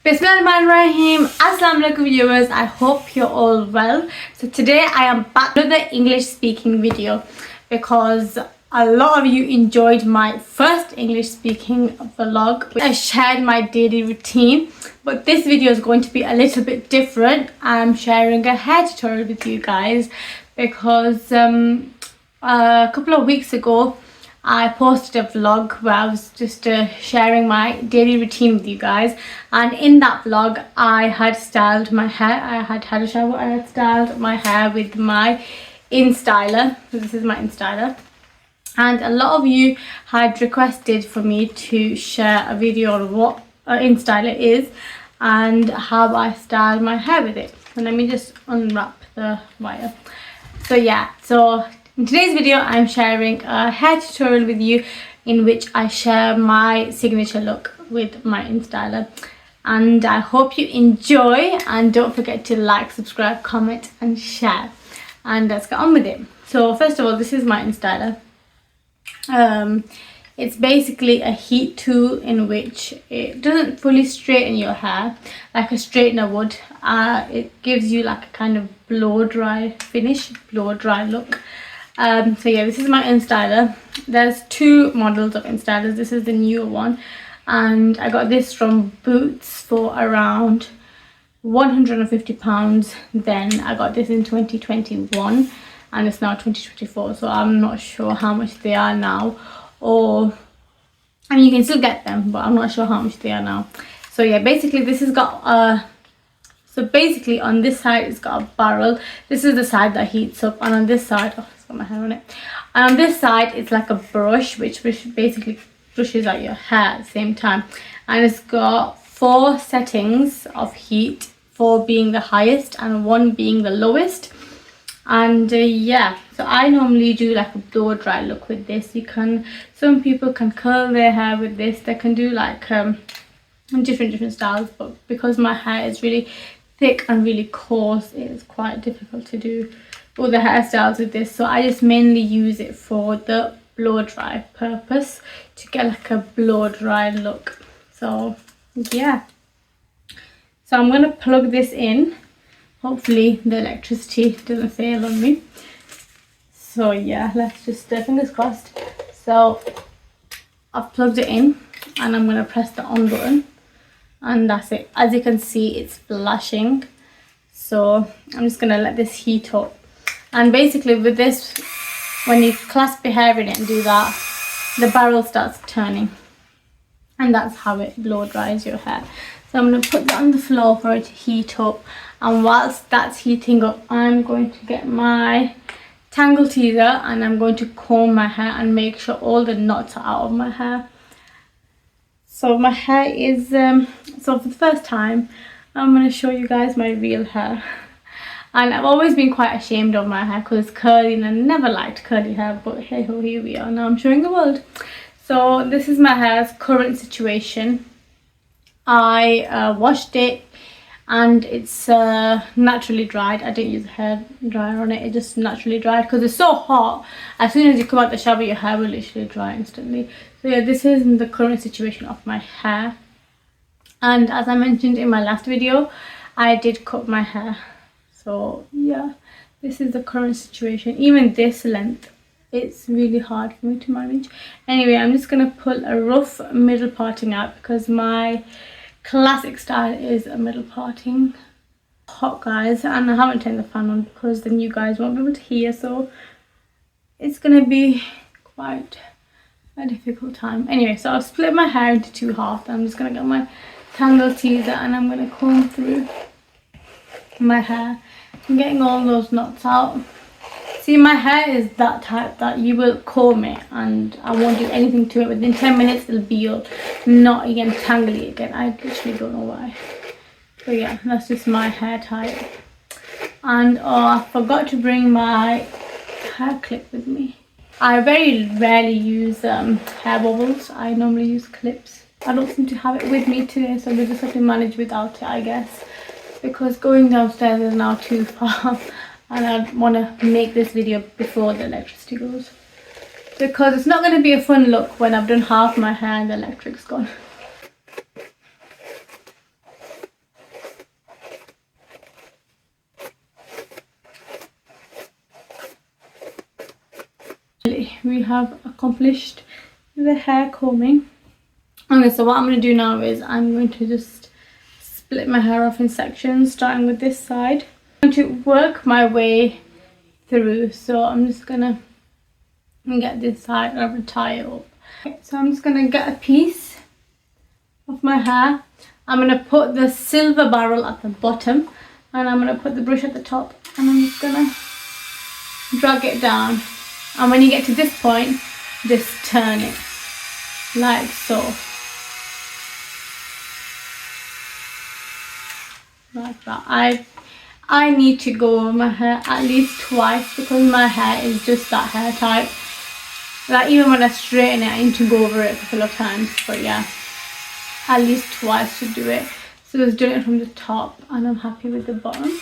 Bismillahirrahmanirrahim. Assalamu alaikum viewers, I hope you're all well. So today I am back with another English speaking video because a lot of you enjoyed my first English speaking vlog. I shared my daily routine, but this video is going to be a little bit different. I'm sharing a hair tutorial with you guys because a couple of weeks ago I posted a vlog where I was just sharing my daily routine with you guys, and in that vlog I had styled my hair. I had had a shower. I had styled my hair with my instyler. So this is my instyler, and a lot of you had requested for me to share a video on what an instyler is and how I style my hair with it. So let me just unwrap the wire. So yeah, so in today's video I'm sharing a hair tutorial with you in which I share my signature look with my instyler, and I hope you enjoy, and don't forget to like, subscribe, comment and share, and let's get on with it. So first of all, this is my instyler. It's basically a heat tool in which it doesn't fully straighten your hair like a straightener would. It gives you like a kind of blow dry finish, blow dry look. So yeah, this is my instyler. There's two models of instylers. This is the newer one, and I got this from Boots for around £150. Then I got this in 2021 and it's now 2024, so I'm not sure how much they are now, or I mean you can still get them, but I'm not sure how much they are now. So yeah, basically this has got so basically on this side it's got a barrel. This is the side that heats up, and on this side, oh, it's got my hair on it, and on this side it's like a brush which basically brushes out your hair at the same time, and it's got 4 settings of heat, 4 being the highest and 1 being the lowest. And yeah, so I normally do like a blow dry look with this. Some people can curl their hair with this. They can do like different styles, but because my hair is really thick and really coarse, it is quite difficult to do all the hairstyles with this. So I just mainly use it for the blow dry purpose, to get like a blow dry look. So yeah, so I'm gonna plug this in. Hopefully the electricity doesn't fail on me. So yeah, let's just fingers crossed. So I've plugged it in and I'm going to press the on button, and that's it. As you can see, it's flashing. So I'm just going to let this heat up, and basically with this, when you clasp your hair in it and do that, the barrel starts turning, and that's how it blow dries your hair. So I'm going to put that on the floor for it to heat up, and whilst that's heating up, I'm going to get my tangle teaser and I'm going to comb my hair and make sure all the knots are out of my hair. So my hair is, so for the first time, I'm going to show you guys my real hair. And I've always been quite ashamed of my hair because it's curly, and I never liked curly hair, but hey ho, here we are. Now I'm showing the world. So this is my hair's current situation. I washed it and it's naturally dried. I didn't use a hair dryer on it. It just naturally dried because it's so hot. As soon as you come out the shower, your hair will literally dry instantly. So yeah, this is the current situation of my hair. And as I mentioned in my last video, I did cut my hair. So yeah, this is the current situation. Even this length, it's really hard for me to manage. Anyway, I'm just going to pull a rough middle parting out because my classic style is a middle parting. Hot guys, and I haven't turned the fan on because then you guys won't be able to hear, so it's going to be quite a difficult time. Anyway, so I've split my hair into 2 halves. I'm just going to get my tangle teaser and I'm going to comb through my hair. I'm getting all those knots out. See, my hair is that type that you will comb it and I won't do anything to it. Within 10 minutes it'll be all knotty again, tangly again. I literally don't know why. But yeah, that's just my hair type. And I forgot to bring my hair clip with me. I very rarely use hair bubbles. I normally use clips. I don't seem to have it with me today, so we just have to manage without it, I guess, because going downstairs is now too far. And I want to make this video before the electricity goes, because it's not going to be a fun look when I've done half my hair and the electric's gone. okay, we have accomplished the hair combing. Okay, so what I'm going to do now is I'm going to just split my hair off in sections, starting with this side. I'm going to work my way through, so I'm just going to get this side and I'm going to tie it up. Okay, so I'm just going to get a piece of my hair. I'm going to put the silver barrel at the bottom and I'm going to put the brush at the top, and I'm just going to drag it down, and when you get to this point, just turn it like so, like that. I need to go over my hair at least twice because my hair is just that hair type. Like even when I straighten it, I need to go over it a couple of times. But yeah, at least twice to do it. So I was doing it from the top, and I'm happy with the bottom.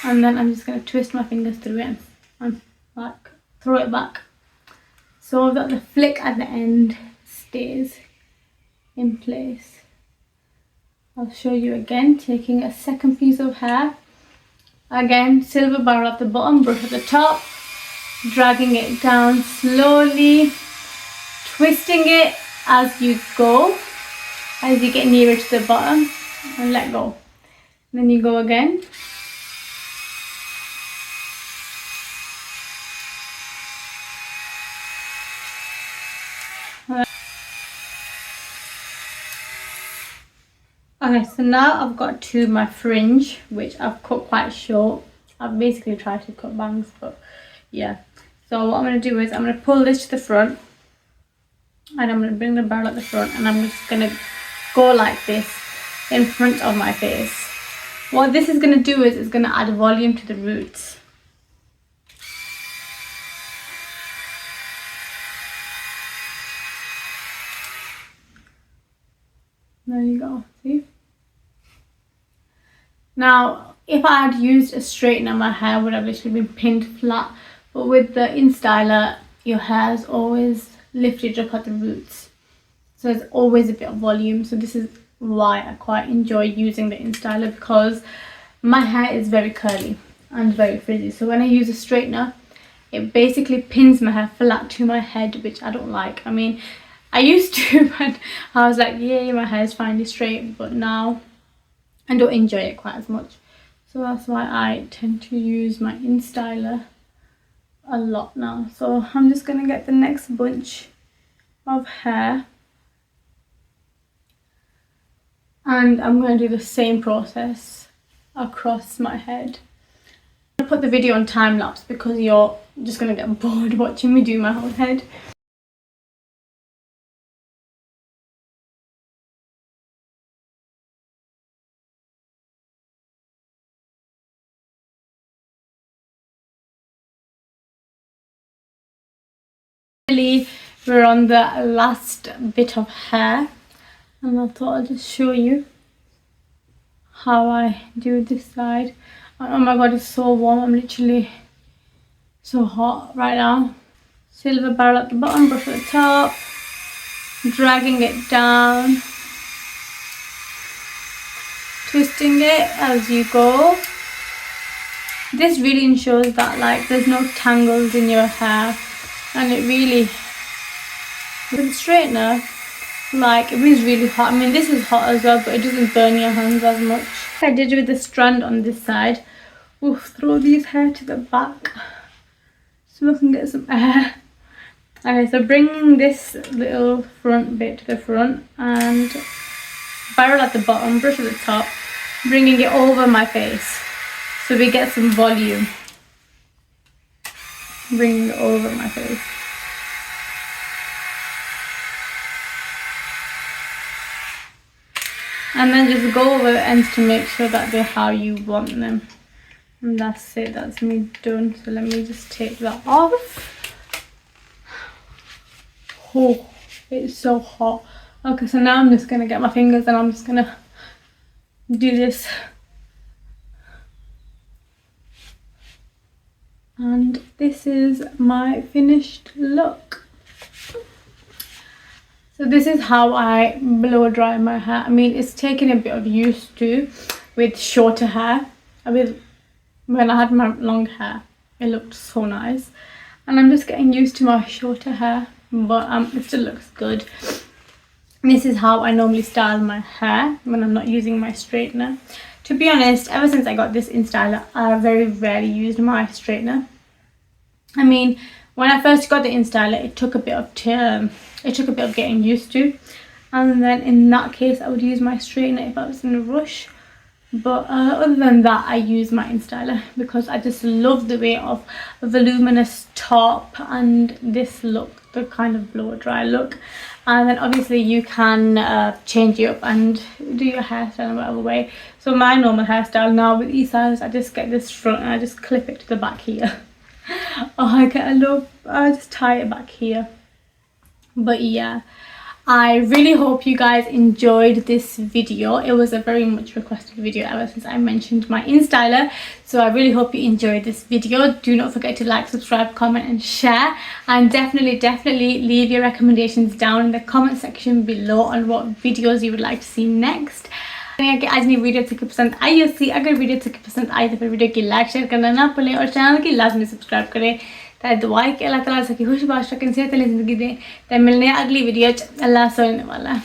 And then I'm just going to twist my fingers through it and like throw it back so that the flick at the end stays in place. I'll show you again, taking a second piece of hair. Again, silver barrel at the bottom, brush at the top, dragging it down slowly, twisting it as you go, as you get nearer to the bottom, and let go. Then you go again. Okay, so now I've got to my fringe, which I've cut quite short. I've basically tried to cut bangs, but yeah. So what I'm going to do is I'm going to pull this to the front, and I'm going to bring the barrel at the front, and I'm just going to go like this in front of my face. What this is going to do is it's going to add volume to the roots. There you go, see? Now, if I had used a straightener, my hair would have literally been pinned flat. But with the instyler, your hair is always lifted up at the roots. So there's always a bit of volume. So this is why I quite enjoy using the instyler, because my hair is very curly and very frizzy. So when I use a straightener, it basically pins my hair flat to my head, which I don't like. I mean, I used to, but I was like, yay, my hair is finally straight. But now I don't enjoy it quite as much. So that's why I tend to use my instyler a lot now. So I'm just going to get the next bunch of hair. And I'm going to do the same process across my head. I'll put the video on time lapse because you're just going to get bored watching me do my whole head. We're on the last bit of hair, and I thought I'll just show you how I do this side. And oh my god, it's so warm. I'm literally so hot right now. Silver barrel at the bottom, brush at the top, dragging it down, twisting it as you go. This really ensures that like there's no tangles in your hair, and it really, with the straightener, like it is really hot. I mean, this is hot as well, but it doesn't burn your hands as much. I did with the strand on this side. We'll throw these hair to the back so we can get some air. Okay, so bringing this little front bit to the front and barrel at the bottom, brush at the top, bringing it over my face so we get some volume. Bringing it over my face. And then just go over the ends to make sure that they're how you want them. And that's it, that's me done. So let me just take that off. Oh, it's so hot. Okay, so now I'm just gonna get my fingers and I'm just gonna do this. And this is my finished look. So this is how I blow dry my hair. I mean, it's taken a bit of use to with shorter hair. When I had my long hair. it looked so nice. And I'm just getting used to my shorter hair, but it still looks good. This is how I normally style my hair when I'm not using my straightener. To be honest, ever since I got this instyler, I very rarely used my straightener. I mean, when I first got the instyler, it took a bit of getting used to, and then in that case I would use my straightener if I was in a rush. But other than that, I use my instyler because I just love the way of a voluminous top and this look, the kind of blow dry look. And then obviously you can change it up and do your hairstyle in whatever way. So my normal hairstyle now with e-stylers, I just get this front and I just clip it to the back here. I just tie it back here. But yeah, I really hope you guys enjoyed this video. It was a very much requested video ever since I mentioned my instyler, so I really hope you enjoyed this video. Do not forget to like, subscribe, comment and share, and definitely leave your recommendations down in the comment section below on what videos you would like to see next. अगर आज की video तक पसंद आई होती, अगर video तक पसंद आई तो फिर वीडियो की लाइक शेयर करना ना भूलें और चैनल की लाजमी सब्सक्राइब करें। ताकि दुआ है कि अल्लाह ताला सकी खुश बादशाह की सेहत वाली ज़िंदगी दे। तो मिलने अगली वीडियो अल्लाह सुनने वाला है।